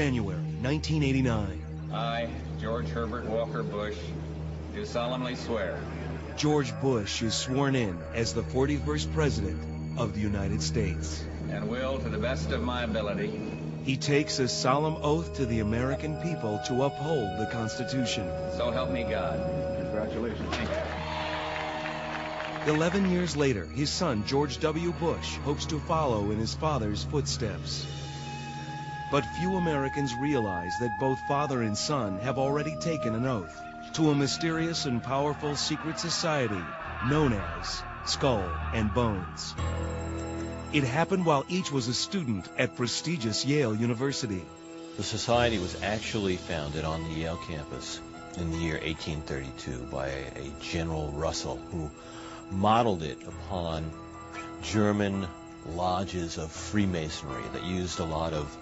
January, 1989. I, George Herbert Walker Bush, do solemnly swear. George Bush is sworn in as the 41st President of the United States. And will, to the best of my ability. He takes a solemn oath to the American people to uphold the Constitution. So help me God. Congratulations. Thank you. 11 years later, his son, George W. Bush, hopes to follow in his father's footsteps. But few Americans realize that both father and son have already taken an oath to a mysterious and powerful secret society known as Skull and Bones. It happened while each was a student at prestigious Yale University. The society was actually founded on the Yale campus in the year 1832 by a General Russell, who modeled it upon German lodges of Freemasonry that used a lot of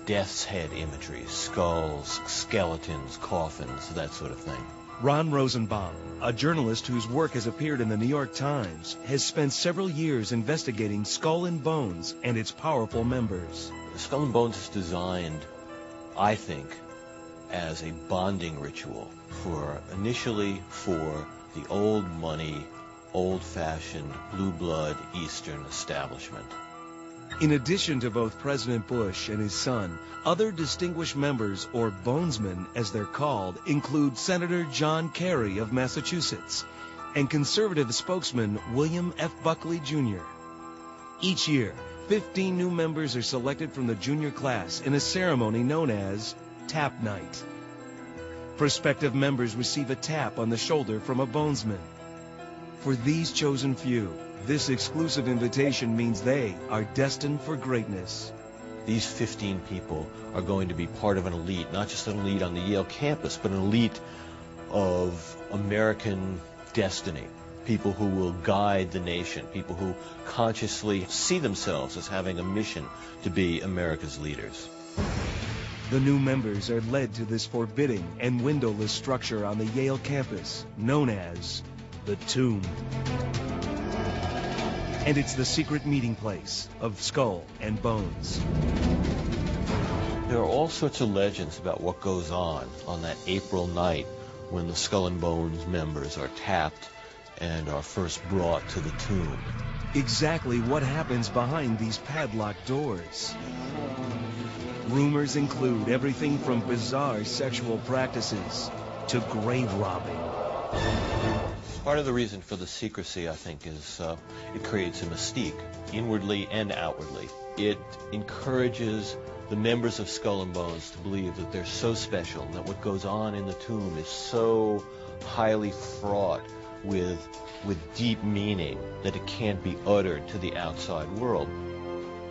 death's head imagery, skulls, skeletons, coffins, that sort of thing. Ron Rosenbaum, a journalist whose work has appeared in the New York Times, has spent several years investigating Skull and Bones and its powerful members. Skull and Bones is designed, I think, as a bonding ritual initially for the old money, old-fashioned, blue blood Eastern establishment. In addition to both President Bush and his son, other distinguished members, or Bonesmen as they're called, include Senator John Kerry of Massachusetts and conservative spokesman William F. Buckley, Jr. Each year, 15 new members are selected from the junior class in a ceremony known as Tap Night. Prospective members receive a tap on the shoulder from a Bonesman. For these chosen few, this exclusive invitation means they are destined for greatness. These 15 people are going to be part of an elite, not just an elite on the Yale campus, but an elite of American destiny. People who will guide the nation, people who consciously see themselves as having a mission to be America's leaders. The new members are led to this forbidding and windowless structure on the Yale campus, known as the Tomb. And it's the secret meeting place of Skull and Bones. There are all sorts of legends about what goes on that April night when the Skull and Bones members are tapped and are first brought to the tomb. Exactly what happens behind these padlocked doors. Rumors include everything from bizarre sexual practices to grave robbing. Part of the reason for the secrecy, I think, is it creates a mystique, inwardly and outwardly. It encourages the members of Skull and Bones to believe that they're so special, and that what goes on in the tomb is so highly fraught with deep meaning that it can't be uttered to the outside world.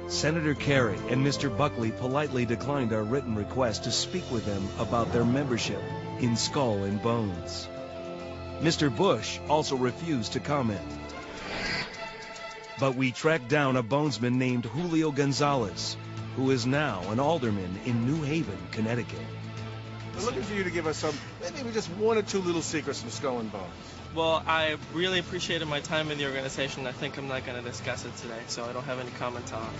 Senator Kerry and Mr. Buckley politely declined our written request to speak with them about their membership in Skull and Bones. Mr. Bush also refused to comment. But we tracked down a Bonesman named Julio Gonzalez, who is now an alderman in New Haven, Connecticut. We're looking for you to give us maybe just one or two little secrets from Skull and Bones. Well, I really appreciated my time in the organization. I think I'm not going to discuss it today, so I don't have any comment on it.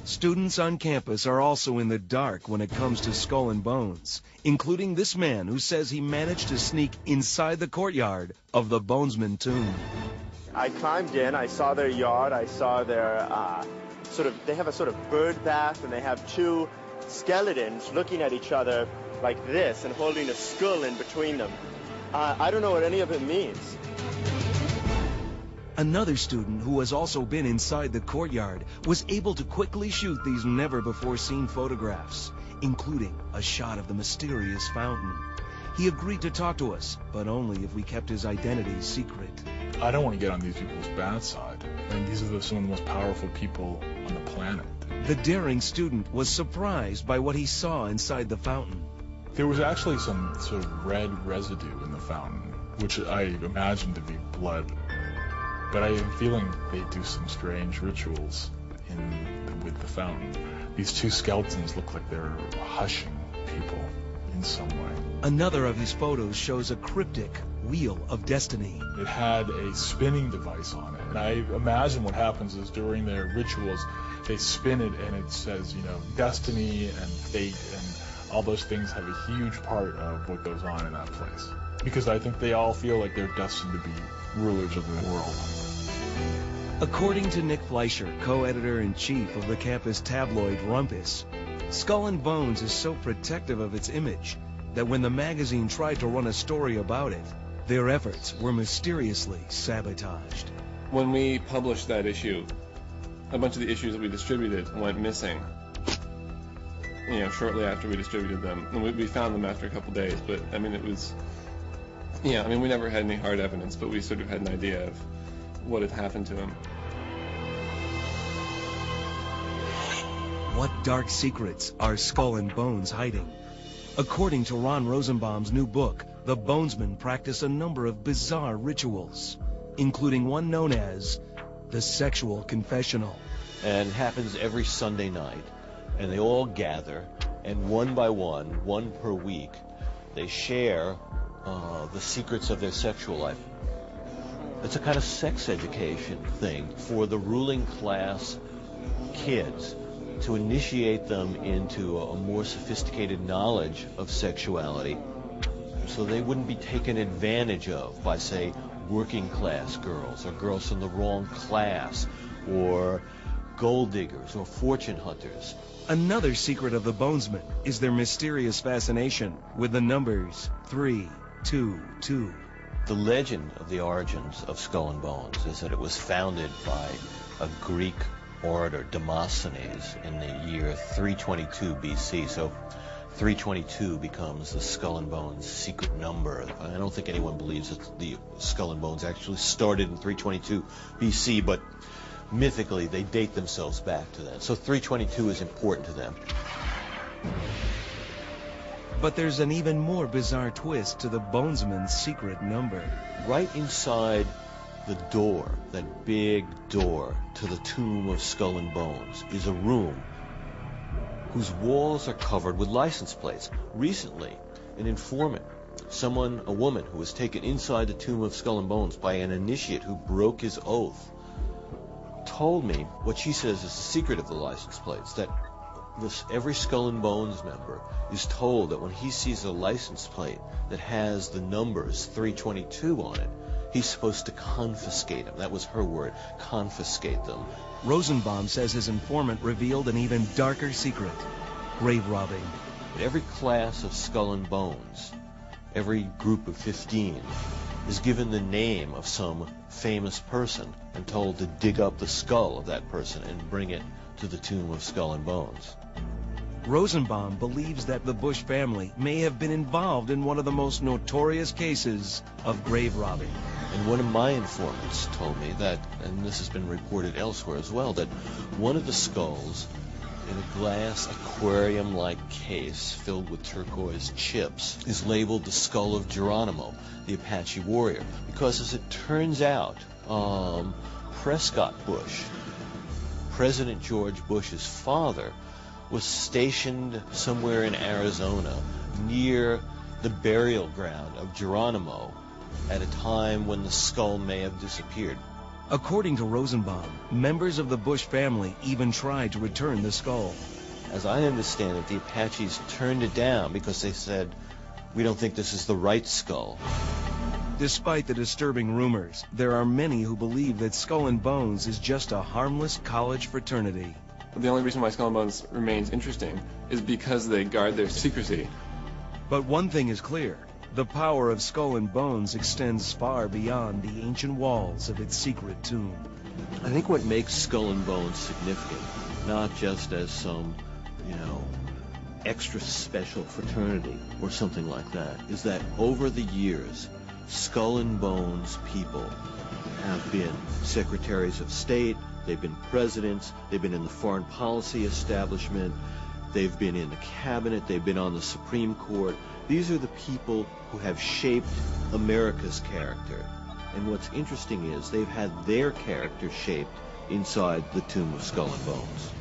Students on campus are also in the dark when it comes to Skull and Bones, including this man who says he managed to sneak inside the courtyard of the Bonesman tomb. I climbed in, I saw their yard, I saw their they have a sort of bird bath, and they have two skeletons looking at each other like this and holding a skull in between them. I don't know what any of it means. Another student who has also been inside the courtyard was able to quickly shoot these never-before-seen photographs, including a shot of the mysterious fountain. He agreed to talk to us, but only if we kept his identity secret. I don't want to get on these people's bad side. I mean, these are some of the most powerful people on the planet. The daring student was surprised by what he saw inside the fountain. There was actually some sort of red residue in the fountain, which I imagined to be blood. But I am feeling they do some strange rituals with the fountain. These two skeletons look like they're hushing people in some way. Another of his photos shows a cryptic Wheel of Destiny. It had a spinning device on it. And I imagine what happens is during their rituals, they spin it and it says, destiny and fate and all those things have a huge part of what goes on in that place. Because I think they all feel like they're destined to be rulers of the world. According to Nick Fleischer, co-editor-in-chief of the campus tabloid Rumpus, Skull and Bones is so protective of its image that when the magazine tried to run a story about it, their efforts were mysteriously sabotaged. When we published that issue, a bunch of the issues that we distributed went missing. You know, shortly after we distributed them. And we found them after a couple days, but I mean, it was... Yeah, I mean, we never had any hard evidence, but we sort of had an idea of what had happened to them. What dark secrets are Skull and Bones hiding? According to Ron Rosenbaum's new book, the Bonesmen practice a number of bizarre rituals, including one known as the Sexual Confessional. And it happens every Sunday night, and they all gather, and one by one per week, they share the secrets of their sexual life. It's a kind of sex education thing for the ruling class kids to initiate them into a more sophisticated knowledge of sexuality so they wouldn't be taken advantage of by, say, working class girls or girls from the wrong class or gold diggers or fortune hunters. Another secret of the Bonesmen is their mysterious fascination with the numbers 322. The legend of the origins of Skull and Bones is that it was founded by a Greek orator, Demosthenes, in the year 322 BC. So 322 becomes the Skull and Bones secret number. I don't think anyone believes that the Skull and Bones actually started in 322 BC, but mythically they date themselves back to that. So 322 is important to them. But there's an even more bizarre twist to the Bonesmen's secret number. Right inside the door, that big door to the tomb of Skull and Bones, is a room whose walls are covered with license plates. Recently, an informant, a woman who was taken inside the tomb of Skull and Bones by an initiate who broke his oath, told me what she says is the secret of the license plates, that every Skull and Bones member is told that when he sees a license plate that has the numbers 322 on it, he's supposed to confiscate them. That was her word, confiscate them. Rosenbaum says his informant revealed an even darker secret, grave robbing. Every class of Skull and Bones, every group of 15, is given the name of some famous person and told to dig up the skull of that person and bring it to the tomb of Skull and Bones. Rosenbaum believes that the Bush family may have been involved in one of the most notorious cases of grave robbing. And one of my informants told me that, and this has been reported elsewhere as well, that one of the skulls in a glass aquarium-like case filled with turquoise chips is labeled the skull of Geronimo, the Apache warrior, because as it turns out, Prescott Bush, President George Bush's father, was stationed somewhere in Arizona near the burial ground of Geronimo at a time when the skull may have disappeared. According to Rosenbaum, members of the Bush family even tried to return the skull. As I understand it, the Apaches turned it down because they said, "We don't think this is the right skull." Despite the disturbing rumors, there are many who believe that Skull and Bones is just a harmless college fraternity. The only reason why Skull and Bones remains interesting is because they guard their secrecy. But one thing is clear. The power of Skull and Bones extends far beyond the ancient walls of its secret tomb. I think what makes Skull and Bones significant, not just as some, extra special fraternity or something like that, is that over the years, Skull and Bones people have been secretaries of state, they've been presidents, they've been in the foreign policy establishment, they've been in the cabinet, they've been on the Supreme Court. These are the people who have shaped America's character. And what's interesting is they've had their character shaped inside the tomb of Skull and Bones.